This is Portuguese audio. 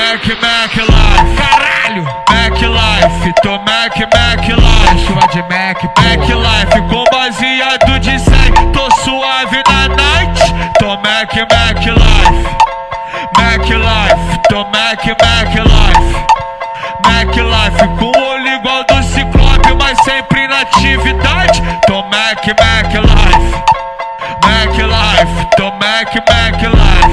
Mac Life, caralho, Mac Life, tô Mac Life, chuva de Mac Life, com baseado de 100, tô suave na night, tô Mac Life, tô Mac Life, com o olho igual do Ciclope, mas sempre na atividade, tô Mac Life, tô Mac Life.